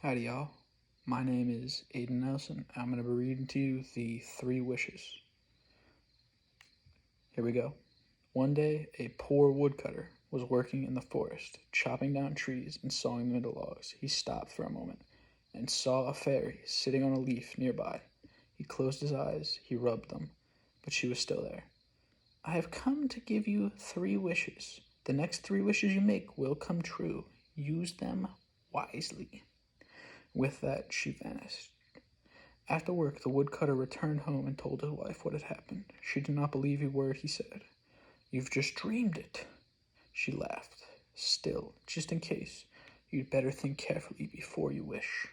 Howdy, y'all. My name is Aidan Nelson. I'm going to be reading to you the 3 wishes. Here we go. One day, a poor woodcutter was working in the forest, chopping down trees and sawing them into logs. He stopped for a moment and saw a fairy sitting on a leaf nearby. He closed his eyes, he rubbed them, but she was still there. I have come to give you 3 wishes. The next 3 wishes you make will come true. Use them wisely. With that, she vanished. After work, the woodcutter returned home and told his wife what had happened. She did not believe a word he said. You've just dreamed it. She laughed. Still, just in case, you'd better think carefully before you wish.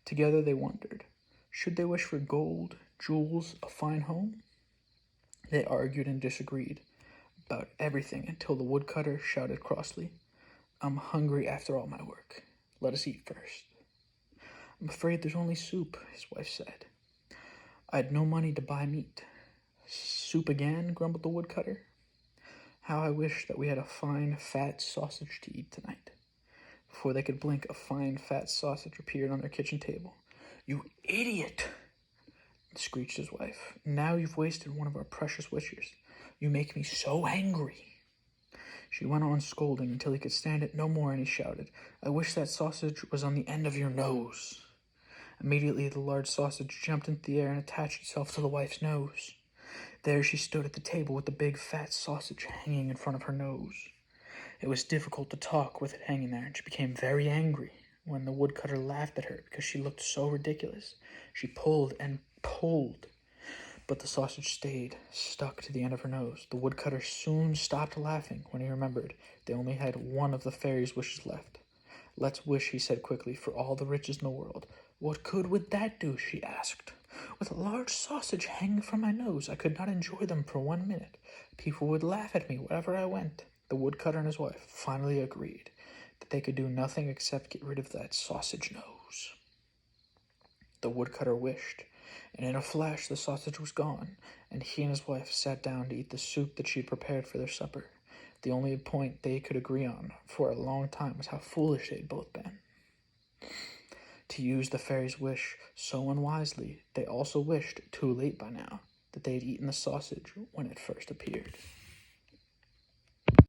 Together they wondered. Should they wish for gold, jewels, a fine home? They argued and disagreed about everything until the woodcutter shouted crossly, I'm hungry after all my work. Let us eat first. I'm afraid there's only soup, his wife said. I had no money to buy meat. Soup again, grumbled the woodcutter. How I wish that we had a fine, fat sausage to eat tonight. Before they could blink, a fine, fat sausage appeared on their kitchen table. You idiot, screeched his wife. Now you've wasted one of our precious wishes. You make me so angry. She went on scolding until he could stand it no more, and he shouted, I wish that sausage was on the end of your nose. Immediately, the large sausage jumped into the air and attached itself to the wife's nose. There she stood at the table with the big fat sausage hanging in front of her nose. It was difficult to talk with it hanging there, and she became very angry when the woodcutter laughed at her because she looked so ridiculous. She pulled and pulled, but the sausage stayed stuck to the end of her nose. The woodcutter soon stopped laughing when he remembered they only had one of the fairy's wishes left. Let's wish, he said quickly, for all the riches in the world. What good would that do, she asked. With a large sausage hanging from my nose, I could not enjoy them for 1 minute. People would laugh at me wherever I went. The woodcutter and his wife finally agreed that they could do nothing except get rid of that sausage nose. The woodcutter wished, and in a flash the sausage was gone, and he and his wife sat down to eat the soup that she had prepared for their supper. The only point they could agree on for a long time was how foolish they had both been. To use the fairy's wish so unwisely, they also wished, too late by now, that they had eaten the sausage when it first appeared.